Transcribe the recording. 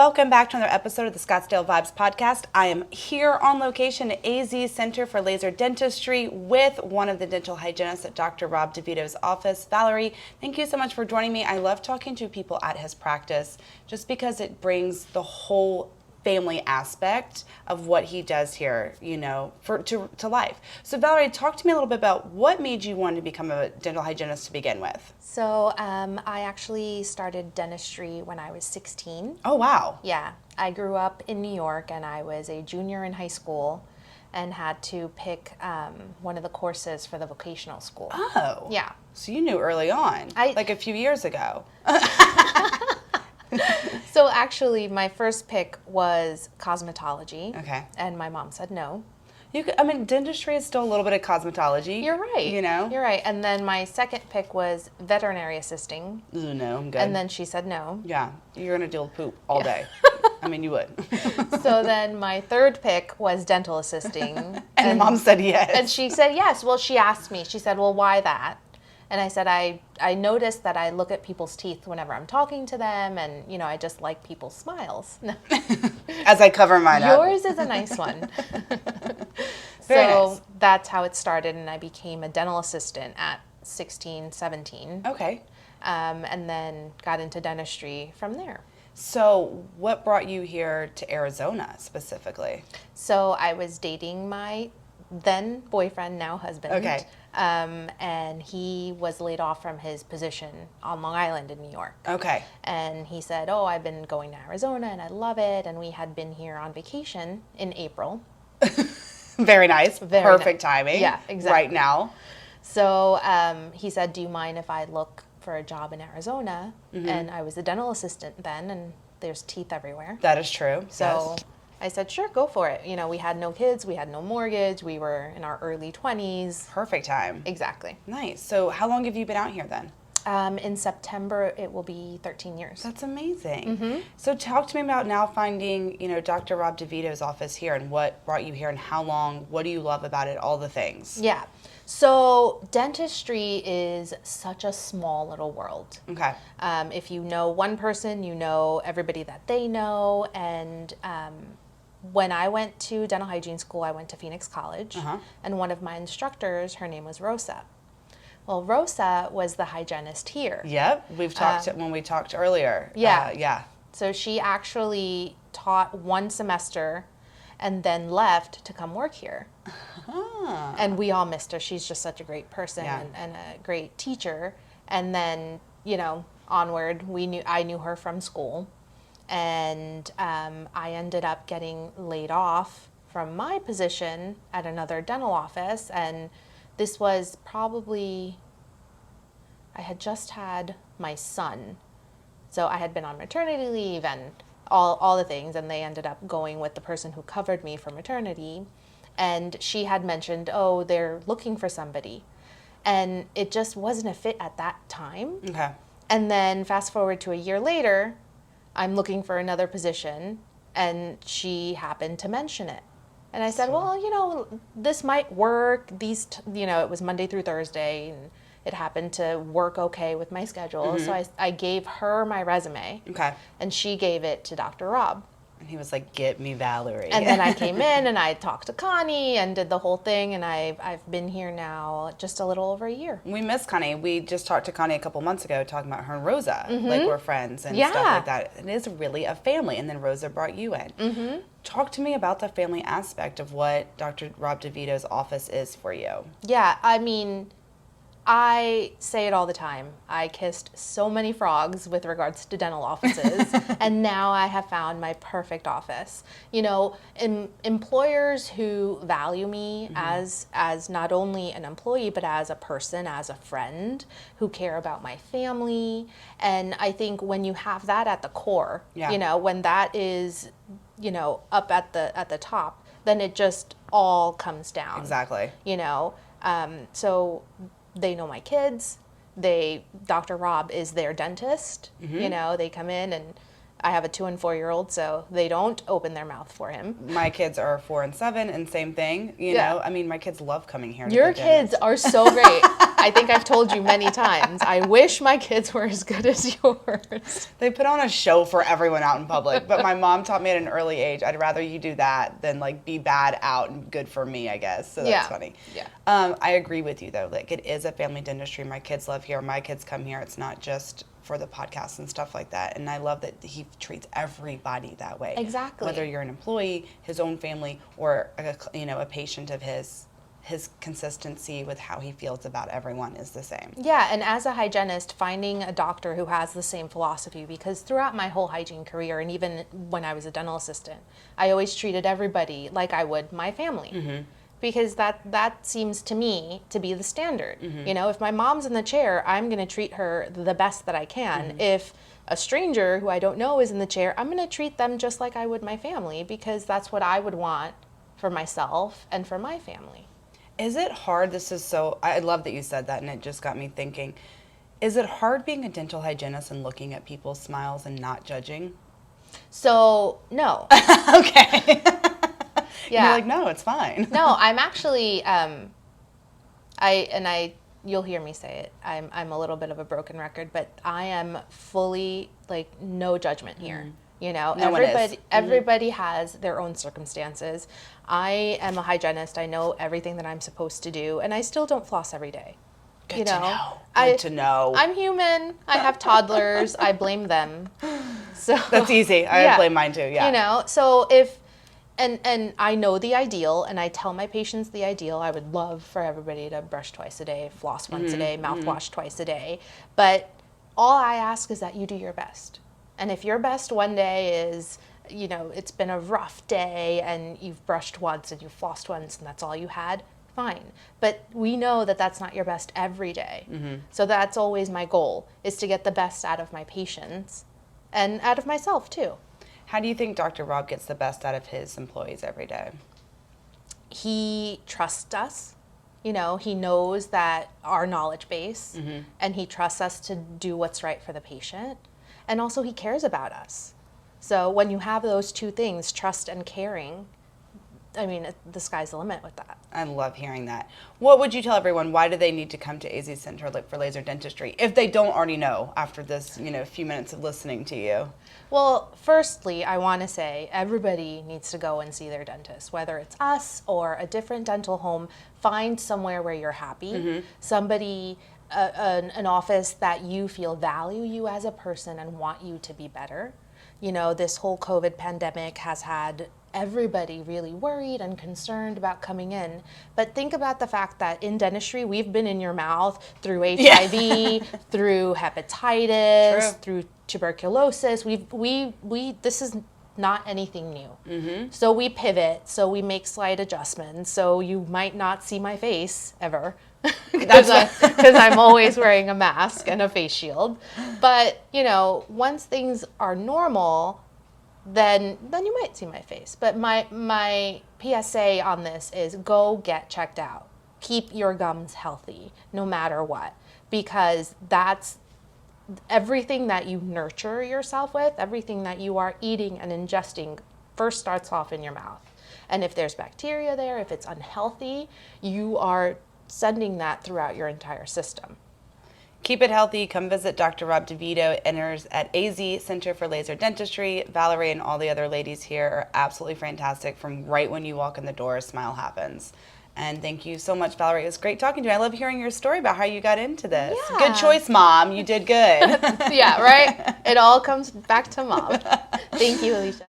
welcome back to another episode of the Scottsdale Vibes podcast. I am here on location at AZ Center for Laser Dentistry with one of the dental hygienists at Dr. Rob DiVito's office. Valery, thank you so much for joining me. I love talking to people at his practice just because it brings the whole family aspect of what he does here, you know, to life. So Valery, talk to me a little bit about what made you want to become a dental hygienist to begin with. So I actually started dentistry when I was 16. Oh, wow. Yeah, I grew up in New York and I was a junior in high school and had to pick one of the courses for the vocational school. Oh. Yeah. So you knew early on, like a few years ago. So actually, my first pick was cosmetology. Okay. And my mom said no. Dentistry is still a little bit of cosmetology. You're right. You know? You're right. And then my second pick was veterinary assisting. Ooh, no, I'm good. And then she said no. Yeah, you're going to deal with poop all day. I mean, you would. So then my third pick was dental assisting. and Mom said yes. And she said yes. Well, she asked me, she said, well, why that? And I said, I noticed that I look at people's teeth whenever I'm talking to them, and, you know, I just like people's smiles. As I cover mine up. Yours is a nice one. Very so nice. That's how it started, and I became a dental assistant at 16, 17. Okay. And then got into dentistry from there. So what brought you here to Arizona specifically? So I was dating my then boyfriend, now husband. Okay. And he was laid off from his position on Long Island in New York. Okay. And he said, oh, I've been going to Arizona and I love it. And we had been here on vacation in April. Very nice. Very Perfect nice. timing. Yeah, exactly. Right now. So he said, do you mind if I look for a job in Arizona? Mm-hmm. And I was a dental assistant then, and there's teeth everywhere. That is true. So yes. I said, sure, go for it. You know, we had no kids, we had no mortgage, we were in our early 20s. Perfect time. Exactly. Nice. So how long have you been out here then? In September, it will be 13 years. That's amazing. Mm-hmm. So talk to me about now finding, you know, Dr. Rob DiVito's office here and what brought you here and how long, what do you love about it, all the things. Yeah. So dentistry is such a small little world. Okay. If you know one person, you know everybody that they know. And when I went to dental hygiene school, I went to Phoenix College. Uh-huh. And one of my instructors, her name was Rosa. Well, Rosa was the hygienist here. Yep. We've talked when we talked earlier. Yeah. Yeah. So she actually taught one semester and then left to come work here. Ah. And we all missed her. She's just such a great person Yeah. and a great teacher. And then, you know, onward, I knew her from school. And I ended up getting laid off from my position at another dental office. And this was probably, I had just had my son. So I had been on maternity leave and all the things, and they ended up going with the person who covered me for maternity. And she had mentioned, oh, they're looking for somebody. And it just wasn't a fit at that time. Okay. And then fast forward to a year later, I'm looking for another position, and she happened to mention it. And I said, well, you know, this might work. You know, it was Monday through Thursday, and it happened to work okay with my schedule. Mm-hmm. So I gave her my resume. Okay. And she gave it to Dr. Rob. And he was like, get me Valery. And then I came in and I talked to Connie and did the whole thing. And I've been here now just a little over a year. We miss Connie. We just talked to Connie a couple months ago talking about her and Rosa. Mm-hmm. Like we're friends and Yeah. stuff like that. It is really a family. And then Rosa brought you in. Mm-hmm. Talk to me about the family aspect of what Dr. Rob DiVito's office is for you. Yeah, I mean, I say it all the time. I kissed so many frogs with regards to dental offices, and now I have found my perfect office. You know, employers who value me as not only an employee, but as a person, as a friend, who care about my family. And I think when you have that at the core, Yeah. you know, when that is, you know, up at the top, then it just all comes down. Exactly. You know, so they know my kids. Dr. Rob is their dentist. Mm-hmm. You know, they come in, and I have a 2 and 4 year old, so they don't open their mouth for him. My kids are 4 and 7, and same thing. You Yeah. know, I mean, my kids love coming here. To Your the dentist. kids are so great. I think I've told you many times, I wish my kids were as good as yours. They put on a show for everyone out in public, but my mom taught me at an early age, I'd rather you do that than like be bad out and good for me, I guess. So that's funny. Yeah. I agree with you though. Like it is a family dentistry. My kids live here. My kids come here. It's not just for the podcast and stuff like that. And I love that he treats everybody that way. Exactly. Whether you're an employee, his own family, or a patient of his consistency with how he feels about everyone is the same. Yeah, and as a hygienist, finding a doctor who has the same philosophy, because throughout my whole hygiene career, and even when I was a dental assistant, I always treated everybody like I would my family. Because that seems to me to be the standard. If my mom's in the chair, I'm going to treat her the best that I can. If a stranger who I don't know is in the chair, I'm going to treat them just like I would my family, because that's what I would want for myself and for my family. Is it hard? I love that you said that, and it just got me thinking. Is it hard being a dental hygienist and looking at people's smiles and not judging? So, no. Okay. Yeah. You're like, no, it's fine. No, I'm actually, you'll hear me say it. I'm a little bit of a broken record, but I am fully like no judgment here. Everybody has their own circumstances. I am a hygienist. I know everything that I'm supposed to do, and I still don't floss every day. Good to know. I'm human. I have toddlers. I blame them. So that's easy. I blame mine too. Yeah. So if and I know the ideal, and I tell my patients the ideal. I would love for everybody to brush twice a day, floss once a day, mouthwash twice a day. But all I ask is that you do your best. And if your best one day is, it's been a rough day and you've brushed once and you've flossed once and that's all you had, fine. But we know that that's not your best every day. So that's always my goal, is to get the best out of my patients and out of myself too. How do you think Dr. Rob gets the best out of his employees every day? He trusts us. He knows that our knowledge base, and he trusts us to do what's right for the patient. And also he cares about us. So when you have those two things, trust and caring, the sky's the limit with that. I love hearing that. What would you tell everyone? Why do they need to come to AZ Center for Laser Dentistry if they don't already know after this, few minutes of listening to you? Well, firstly, I want to say everybody needs to go and see their dentist, whether it's us or a different dental home. Find somewhere where you're happy, somebody, an office that you feel value you as a person and want you to be better. This whole COVID pandemic has had everybody really worried and concerned about coming in. But think about the fact that in dentistry, we've been in your mouth through HIV, through hepatitis, through tuberculosis. This is not anything new. So we pivot, so we make slight adjustments. So you might not see my face ever, because I'm always wearing a mask and a face shield. But, once things are normal, then you might see my face. But my PSA on this is go get checked out. Keep your gums healthy no matter what, because that's everything that you nurture yourself with, everything that you are eating and ingesting first starts off in your mouth. And if there's bacteria there, if it's unhealthy, you are sending that throughout your entire system. Keep it healthy. Come visit Dr. Rob DiVito. Enters at AZ Center for Laser Dentistry. Valery and all the other ladies here are absolutely fantastic. From right when you walk in the door, a smile happens. And thank you so much, Valery. It was great talking to you. I love hearing your story about how you got into this. Yeah. Good choice, Mom. You did good. Yeah, right? It all comes back to Mom. Thank you, Alicia.